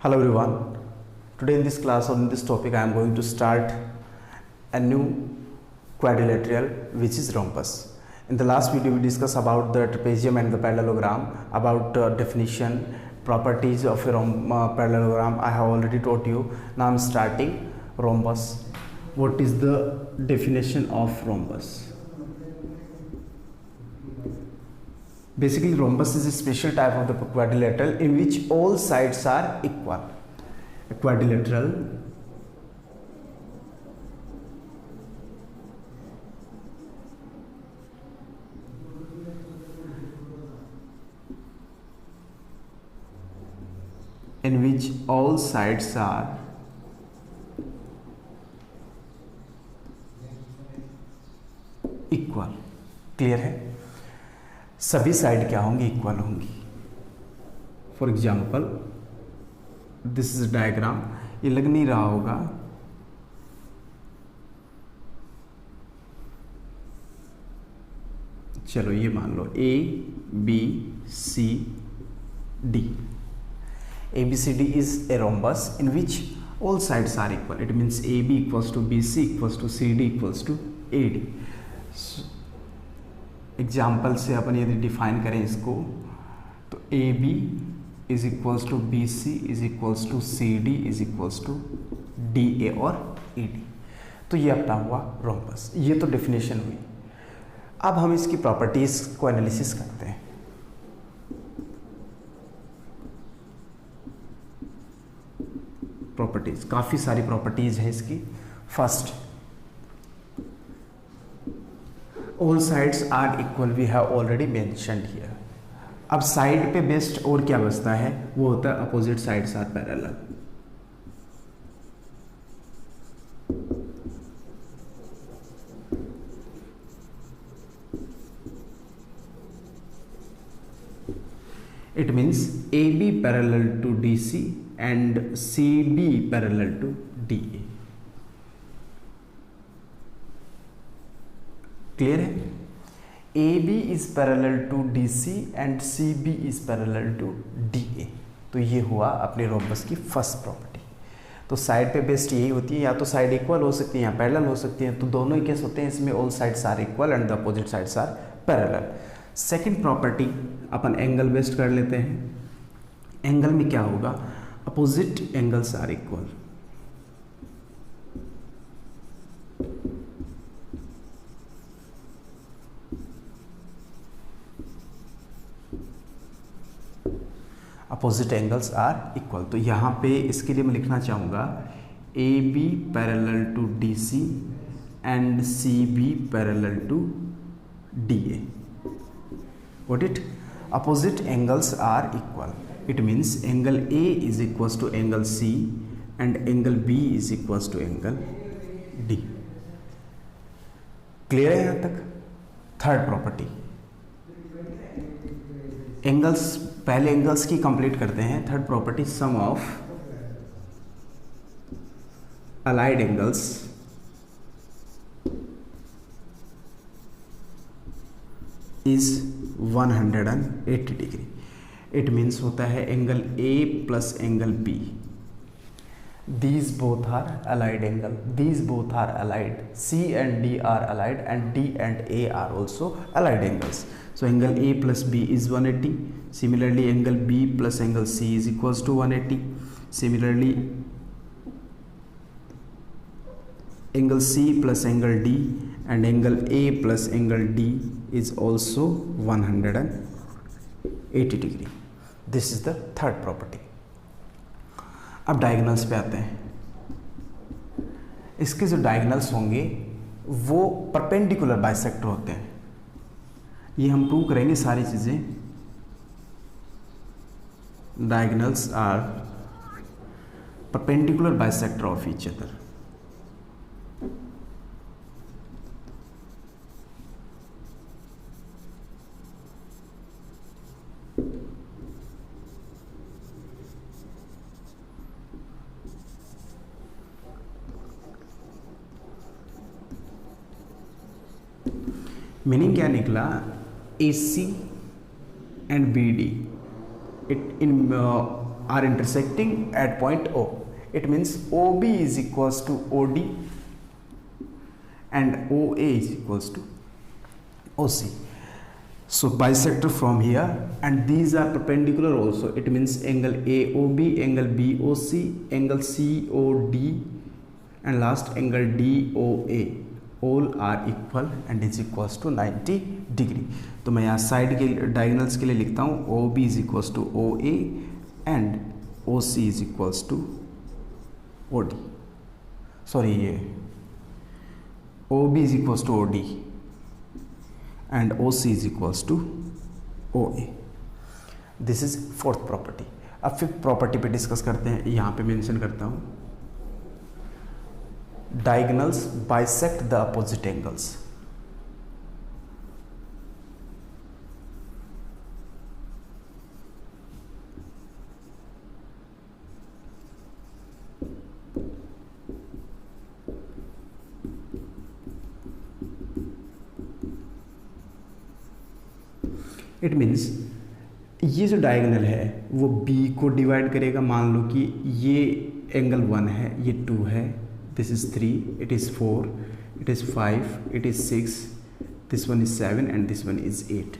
Hello everyone. Today in this class or in this topic I am going to start a new quadrilateral which is rhombus. In the last video we discussed about the trapezium and the parallelogram, about definition, properties of a parallelogram. I have already taught you. Now I am starting rhombus. What is the definition of rhombus? Basically, rhombus is a special type of the quadrilateral in which all sides are equal. A quadrilateral in which all sides are equal. Clear है? सभी side क्या होंगी? Equal होंगी. For example this is diagram. ये लग नहीं रहा होगा. चलो ये मान लो A B C D. A B C D is a rhombus in which all sides are equal. It means A B equals to B C equals to C D equals to A D. Example से अपन यदि define करें इसको तो A B is equals to B C is equals to C D is equals to D A और E D. तो ये अपना हुआ रोम्बस. ये तो डेफिनेशन हुई. अब हम इसकी प्रॉपर्टीज को एनालिसिस करते हैं. प्रॉपर्टीज काफ़ी सारी प्रॉपर्टीज है इसकी. First, all sides are equal, we have already mentioned here. अब साइड पे बेस्ट और क्या बचता है? वो होता है opposite sides are parallel. It means AB parallel to DC and CB parallel to DA. Clear है? A B is parallel to D C and C B is parallel to D A. तो ये हुआ अपने rhombus की first property. तो side पे best यही होती है, या तो साइड इक्वल हो सकती है या पैरेलल हो सकती है. तो दोनों ही केस होते हैं इसमें. All sides are equal and the opposite sides are parallel. Second property अपन एंगल बेस्ड कर लेते हैं. एंगल में क्या होगा? Opposite angles are equal. Opposite angles are equal. तो यहाँ पे इसके लिए मैं लिखना चाहूँगा A B parallel to D C and C B parallel to D A. What it? Opposite angles are equal. It means angle A is equals to angle C and angle B is equals to angle D. Clear है यहाँ तक? Third property, angles. पहले angles की complete करते हैं. Third property, sum of allied angles is 180 degree. It means होता है angle A plus angle B. These both are allied angle. These both are allied. C and D are allied and D and A are also allied angles. So angle A plus B is 180. Similarly angle B plus angle C is equals to 180. Similarly angle C plus angle D and angle A plus angle D is also 180 degree. This is the third property. अब diagonals पे आते हैं. इसके जो diagonals होंगे वो perpendicular bisector होते हैं. ये हम प्रूव करेंगे सारी चीज़ें. Diagonals are perpendicular bisector of each other. Meaning क्या निकला? A C and B D, it in are intersecting at point O. It means OB is equals to OD and OA is equals to OC. So bisector from here, and these are perpendicular also. It means angle AOB, angle BOC, angle COD, and last angle DOA, all are equal and is equals to 90 degree. तो मैं यहाँ side के diagonals के लिए लिखता हूँ OB is equals to OA and OC is equals to OD. Sorry, ये OB is equals to OD and OC is equals to OA. This is fourth property. अब फिफ्थ प्रॉपर्टी पे discuss करते हैं. यहाँ पे मेंशन करता हूँ, diagonals bisect the opposite angles. It means ये जो डायगोनल है वो B को डिवाइड करेगा. मान लो कि ये एंगल 1 है, ये 2 है, this is 3, it is 4, it is 5, it is 6, this one is 7 and this one is 8.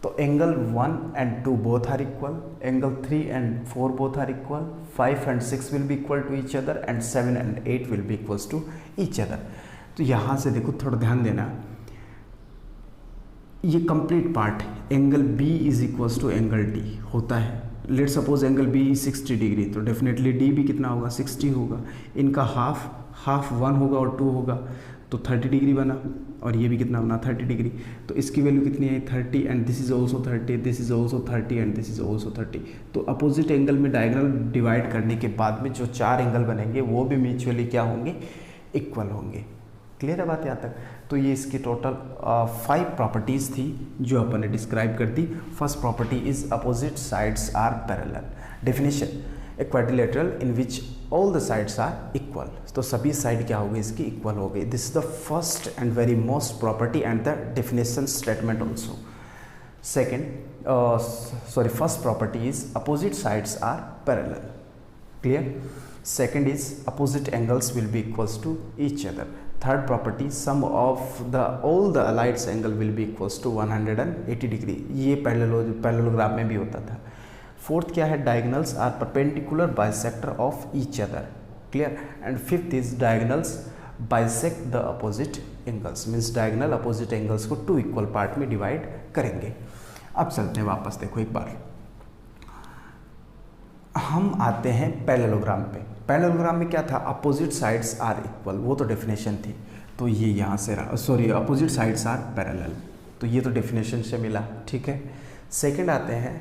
तो angle 1 and 2 both are equal, angle 3 and 4 both are equal, 5 and 6 will be equal to each other and 7 and 8 will be equals to each other. तो यहाँ से देखो, थोड़ा ध्यान देना, ये complete part angle B is equals to angle D होता है. Let suppose angle B 60 degree, तो डेफिनेटली D भी कितना होगा, 60 होगा. इनका हाफ 1 होगा और 2 होगा, तो 30 डिग्री बना. और ये भी कितना बना, 30 डिग्री. तो इसकी वैल्यू कितनी है, 30, and this is also 30, this is also 30 and this is also 30. तो अपोजिट एंगल में डायगोनल डिवाइड करने के बाद में जो 4 एंगल बनेंगे वो भी म्यूचुअली क्या होंगे, इक्वल होंगे. क्लियर है बात यहाँ तक. तो ये इसकी टोटल 5 प्रॉपर्टीज़ थी जो अपन ने डिस्क्राइब कर दी. First property is opposite sides are parallel. Definition, a quadrilateral in which all the sides are equal. तो सभी साइड क्या हो गई, इसकी इक्वल हो गई. This is the first and very most property and the definition statement also. Second, first property is opposite sides are parallel. Clear. Second is opposite angles will be equals to each other. Third property, sum of all the allied angle will be equals to 180 degree. ये parallelogram में भी होता था. Fourth क्या है, diagonals are perpendicular bisector of each other. Clear. And fifth is diagonals bisect the opposite angles. Means diagonal opposite angles को 2 equal part में divide करेंगे. अब चलते हैं वापस, देखो एक बार हम आते हैं पैरेललोग्राम पे. पैरेललोग्राम में क्या था, अपोजिट साइड्स आर इक्वल, वो तो डेफिनेशन थी. तो ये यहाँ से रहा, sorry, opposite sides are parallel. तो ये तो डेफिनेशन से मिला, ठीक है. सेकंड आते हैं,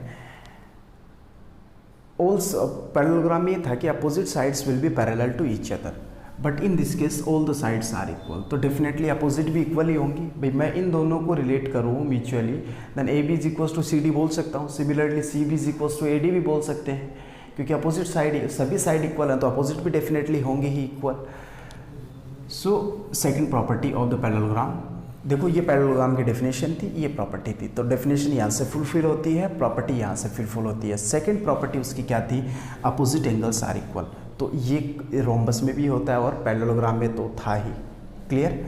ऑल्सो पैरेललोग्राम में ये था कि opposite sides will be parallel to each other, but in this case all the sides are equal. तो डेफिनेटली अपोजिट भी इक्वल ही होंगी. भाई मैं इन दोनों को रिलेट करूँ mutually, then A B is equals to C D बोल सकता हूँ. Similarly C B is equals to A D भी बोल सकते हैं, क्योंकि अपोजिट साइड, सभी साइड इक्वल हैं, तो अपोजिट भी डेफिनेटली होंगे ही equal. So second property of the parallelogram, देखो ये पैरेललोग्राम की डेफिनेशन थी, ये प्रॉपर्टी थी. तो डेफिनेशन यहाँ से फुलफिल होती है, प्रॉपर्टी यहाँ से फुलफिल होती है. सेकंड प्रॉपर्टी उसकी क्या थी, अपोजिट एंगल्स आर इक्वल. तो ये रोम्बस में भी होता है और पैरेललोग्राम में तो था ही. Clear.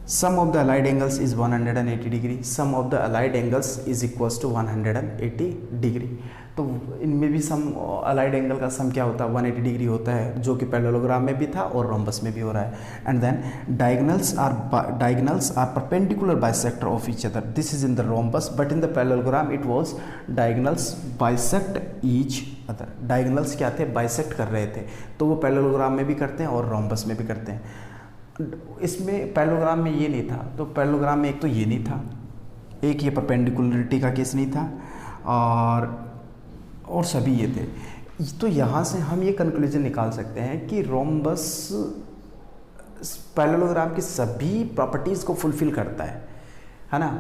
Sum of the allied angles is 180 degree. Sum of the allied angles is equals to 180 degree. तो इनमें भी सम अलाइड एंगल का सम क्या होता है, 180 डिग्री होता है, जो कि पैरेललोग्राम में भी था और रोम्बस में भी हो रहा है. And then diagonals are perpendicular bisector of each other. This is in the rhombus, but in the parallelogram it was diagonals bisect each other. Diagonals क्या थे, बाइसेक्ट कर रहे थे. तो वो पैरेललोग्राम में भी करते हैं और रोम्बस में भी करते हैं. इसमें पैरेललोग्राम में ये नहीं था. तो पैरेललोग्राम में एक तो ये नहीं था, एक ये परपेंडिकुलरिटी का केस नहीं था, और सभी ये थे. तो यहाँ से हम ये कंक्लूजन निकाल सकते हैं कि रोम्बस पैरेललोग्राम की सभी प्रॉपर्टीज़ को फुलफिल करता है ना.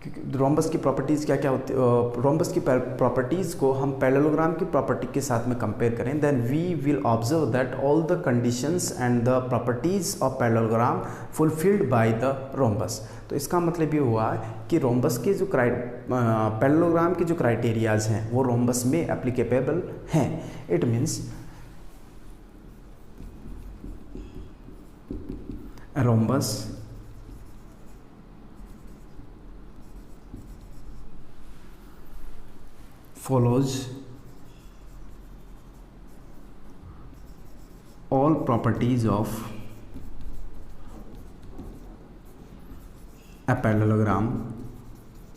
क्योंकि रोम्बस की प्रॉपर्टीज़ क्या क्या होती है, रोम्बस की प्रॉपर्टीज़ को हम पैरेललोग्राम की प्रॉपर्टी के साथ में कंपेयर करें, then we will observe that all the conditions and the properties of parallelogram fulfilled by the rhombus. तो इसका मतलब ये हुआ कि रोम्बस के जो पैरेललोग्राम के जो क्राइटेरियाज हैं वो रोम्बस में एप्लीकेबल हैं। It means rhombus follows all properties of a parallelogram।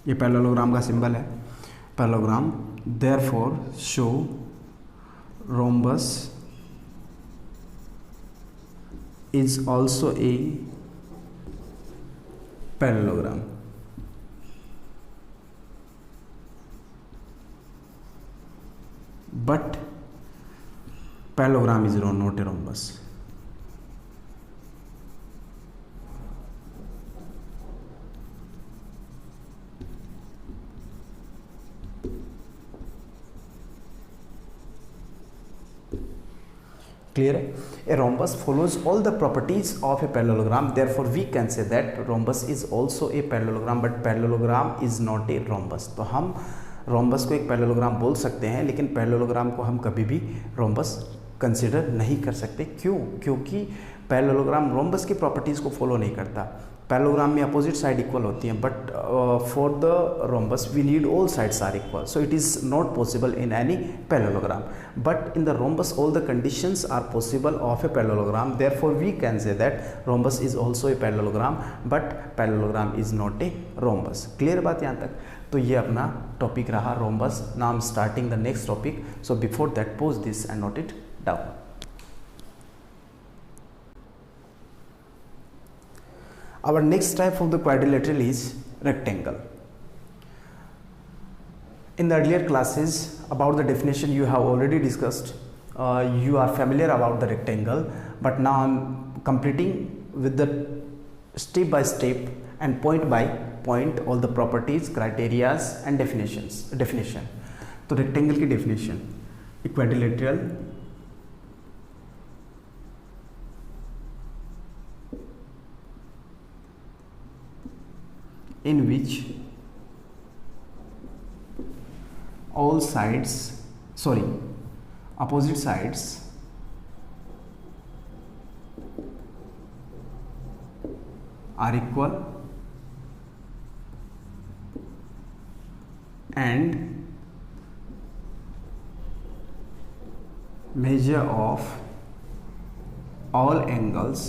ये पैरेललोग्राम का सिंबल है, parallelogram. therefore show rhombus is also a parallelogram। but parallelogram is not a rhombus। Clear? A rhombus follows all the properties of a parallelogram, therefore we can say that rhombus is also a parallelogram but parallelogram is not a rhombus। तो हम rhombus को एक parallelogram बोल सकते हैं, लेकिन parallelogram को हम कभी भी रोम्बस कंसिडर नहीं कर सकते। क्यों? क्योंकि पैरेललोग्राम रोम्बस की प्रॉपर्टीज़ को फॉलो नहीं करता। पैरेललोग्राम में अपोजिट साइड इक्वल होती हैं, but for the rhombus we need all sides are equal, so it is not possible in any parallelogram. But in the rhombus all the conditions are possible of a parallelogram, therefore we can say that rhombus is also a parallelogram but parallelogram is not a rhombus. Clear बात यहाँ तक? तो ये अपना topic रहा rhombus. Now I am starting the next topic, so before that pose this and note it down. Our next type of the quadrilateral is rectangle. In the earlier classes about the definition you have already discussed, you are familiar about the rectangle, but now I am completing with the step by step and point by point all the properties, criterias and definition। तो rectangle की definition, a quadrilateral in which opposite sides are equal and measure of all angles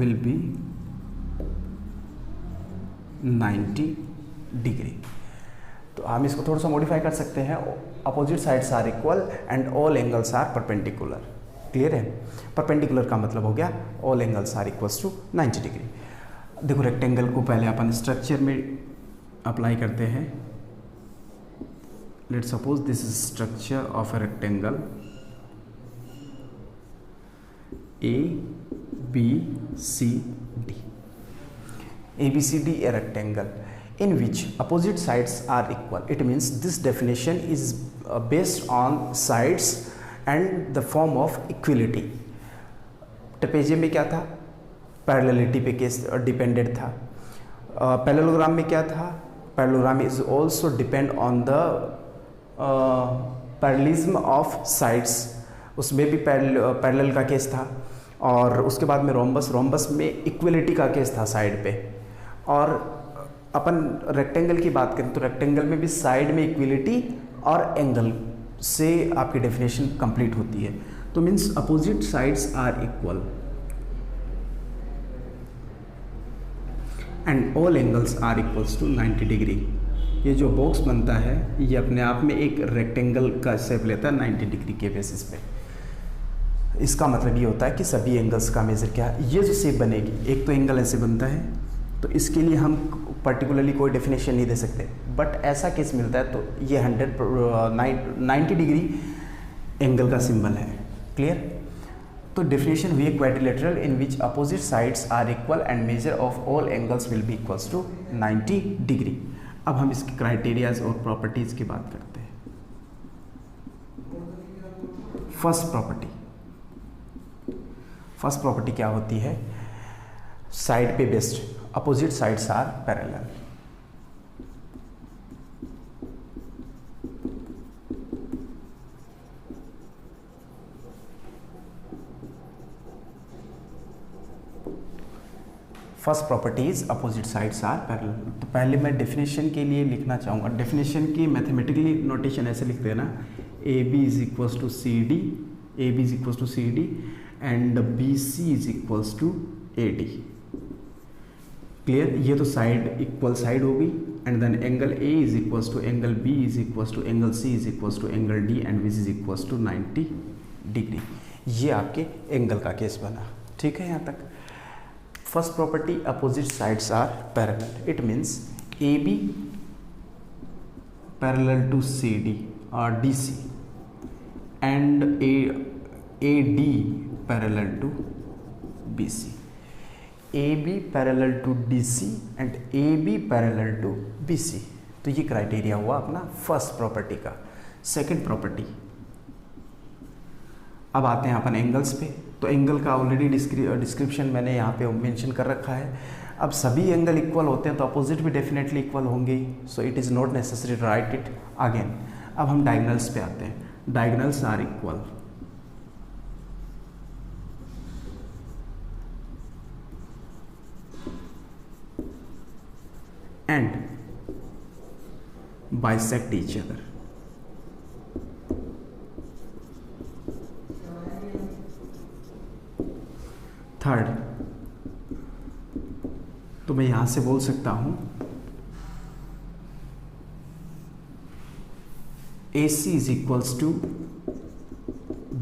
will be 90 degree. तो हम इसको थोड़ा सा modify कर सकते हैं, opposite sides are equal and all angles are perpendicular. Clear है? परपेंडिकुलर का मतलब हो गया all angles are equals to 90 degree. देखो रेक्टेंगल को पहले अपन स्ट्रक्चर में अप्लाई करते हैं। Let suppose this is structure of a rectangle ABCD। ABCD a rectangle in which opposite sides are equal. It means this definition is based on sides and the form of equality। Trapezium में क्या था? पैरेललिटी पे case depended था। Parallelogram में क्या था? Parallelogram is also depend on the parallelism of sides, उसमें भी पैरेलल का केस था। और उसके बाद में रोम्बस में इक्वलिटी का केस था साइड पे। और अपन रेक्टेंगल की बात करें तो रेक्टेंगल में भी साइड में इक्वलिटी और एंगल से आपकी डेफिनेशन कंप्लीट होती है। तो means opposite sides are equal and all angles are equals to 90 degree. ये जो बॉक्स बनता है ये अपने आप में एक रेक्टेंगल का शेप लेता है 90 डिग्री के बेसिस पे। इसका मतलब ये होता है कि सभी एंगल्स का मेजर क्या है। ये जो शेप बनेगी, एक तो एंगल ऐसे बनता है, तो इसके लिए हम पर्टिकुलरली कोई डेफिनेशन नहीं दे सकते, बट ऐसा केस मिलता है तो ये 90 डिग्री एंगल का सिंबल है। क्लियर? तो डेफिनेशन हुई है quadrilateral in which opposite sides are equal and measure of all angles will be equals to 90 degree. अब हम इसकी क्राइटेरियाज और प्रॉपर्टीज की बात करते हैं। फर्स्ट प्रॉपर्टी क्या होती है? साइड पे based opposite sides are parallel. First property is opposite sides are parallel. तो पहले मैं डेफिनेशन के लिए लिखना चाहूँगा, डेफिनेशन की मैथमेटिकली नोटेशन ऐसे लिख देना, A B is equals to C D, A B is equals to C D and B C is equals to A D. Clear? ये तो साइड इक्वल साइड होगी and then angle A is equals to angle B is equals to angle C is equals to angle D and which is equals to 90 degree. ये आपके angle का case बना। ठीक है यहाँ तक। First property, opposite sides are parallel. It means AB parallel to CD or DC and AD parallel to BC. AB parallel to DC and AB parallel to BC. तो ये क्राइटेरिया हुआ अपना फर्स्ट प्रॉपर्टी का। Second property, अब आते हैं अपन angles पे। तो एंगल का ऑलरेडी डिस्क्रिप्शन मैंने यहाँ पे मेंशन कर रखा है। अब सभी एंगल इक्वल होते हैं तो अपोजिट भी डेफिनेटली इक्वल होंगे, so it is not necessary to write it again. अब हम डायगोनल्स पे आते हैं। Diagonals are equal and bisect each other. Third, तो मैं यहां से बोल सकता हूं AC is equals to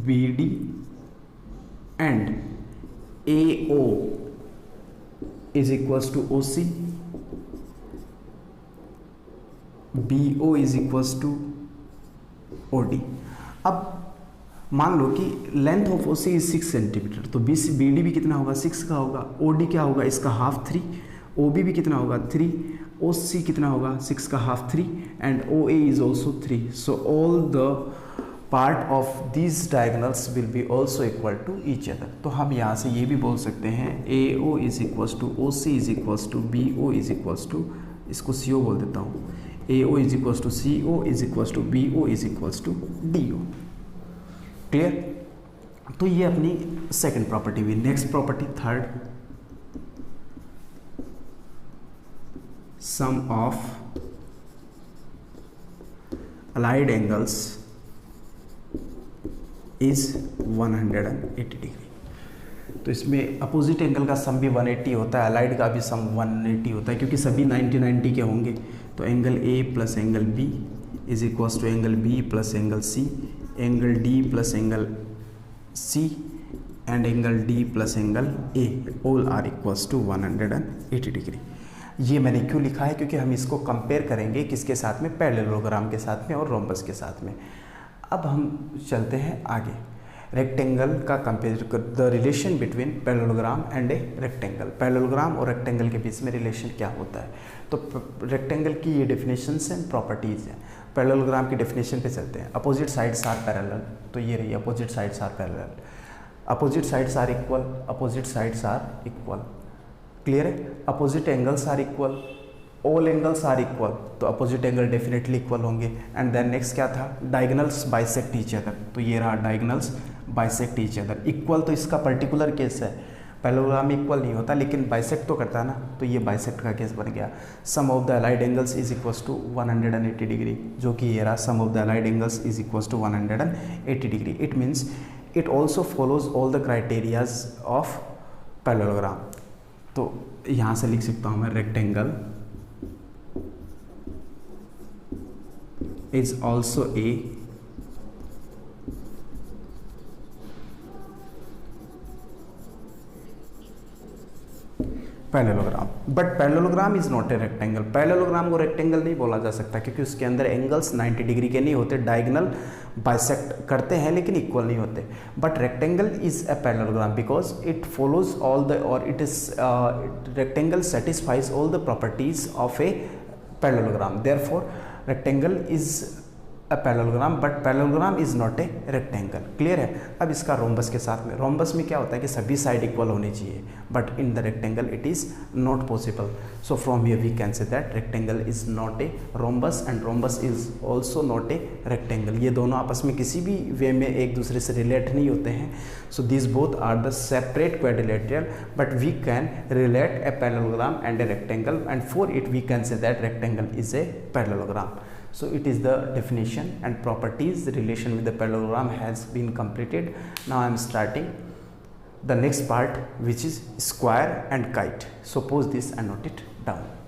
BD and AO is equals to OC, BO is equals to OD। अब मान लो कि length of OC is 6 centimetre, तो BD भी कितना होगा, 6 का होगा। OD क्या होगा, इसका हाफ 3। OB भी कितना होगा, 3। OC कितना होगा, 6 का half 3 and OA is also 3। So all the part of these diagonals will be also equal to each other. तो हम यहाँ से ये भी बोल सकते हैं AO is equals to OC is equals to BO is equals to, इसको CO बोल देता हूँ, AO is equals to CO is equals to BO is equals to DO। Clear? तो ये अपनी सेकंड प्रॉपर्टी हुई। Next property third, sum of allied angles is 180 degree. तो इसमें अपोजिट एंगल का सम भी 180 होता है, अलाइड का भी सम 180 होता है, क्योंकि सभी 90 के होंगे। तो angle A plus angle B is equals to angle B plus angle C, angle D plus angle C and angle D plus angle A, all are equals to 180 degree. ये मैंने क्यों लिखा है, क्योंकि हम इसको कंपेयर करेंगे किसके साथ में, पैरेललोग्राम के साथ में और रोम्बस के साथ में। अब हम चलते हैं आगे। रेक्टेंगल का compare, the relation between parallelogram and a rectangle. Parallelogram और रेक्टेंगल के बीच में रिलेशन क्या होता है। तो रेक्टेंगल की ये डेफिनेशंस एंड प्रॉपर्टीज़ हैं। पैरेललोग्राम की डेफिनेशन पे चलते हैं। अपोजिट साइड्स आर पैरेलल, तो ये रही opposite sides are parallel. Opposite sides are equal, opposite sides are equal. Clear है? Opposite angles are equal, all angles are equal, तो अपोजिट एंगल डेफिनेटली इक्वल होंगे। एंड देन नेक्स्ट क्या था, diagonals bisect each other. तो ये रहा diagonals bisect each other. Equal तो इसका पर्टिकुलर केस है, पैरेललोग्राम में इक्वल नहीं होता, लेकिन बाइसेक्ट तो करता है ना, तो ये बाइसेक्ट का केस बन गया। Sum of the allied angles is equals to 180 degree, जो कि ये रहा sum of the allied angles is equals to 180 degree. It means it also follows all the criterias of parallelogram. तो यहाँ से लिख सकता हूँ मैं, rectangle is also a parallelogram, but parallelogram is not a rectangle. Parallelogram को rectangle नहीं बोला जा सकता, क्योंकि उसके अंदर एंगल्स 90 डिग्री के नहीं होते, डायगोनल बाइसेक्ट करते हैं लेकिन इक्वल नहीं होते। But rectangle is a parallelogram because it follows all the, और it is rectangle satisfies all the properties of a parallelogram. Therefore rectangle is a parallelogram but parallelogram is not a rectangle. Clear है. अब इसका rhombus के साथ में, rhombus में क्या होता है कि सभी साइड इक्वल होनी चाहिए, but in the rectangle it is not possible. So from here we can say that rectangle is not a rhombus and rhombus is also not a rectangle. ये दोनों आपस में किसी भी वे में एक दूसरे से रिलेट नहीं होते हैं. So this both are the separate quadrilateral but we can relate a parallelogram and a rectangle and for it we can say that rectangle is a parallelogram. So it is the definition and properties relation with the parallelogram has been completed. Now I am starting the next part which is square and kite. So pause this and note it down.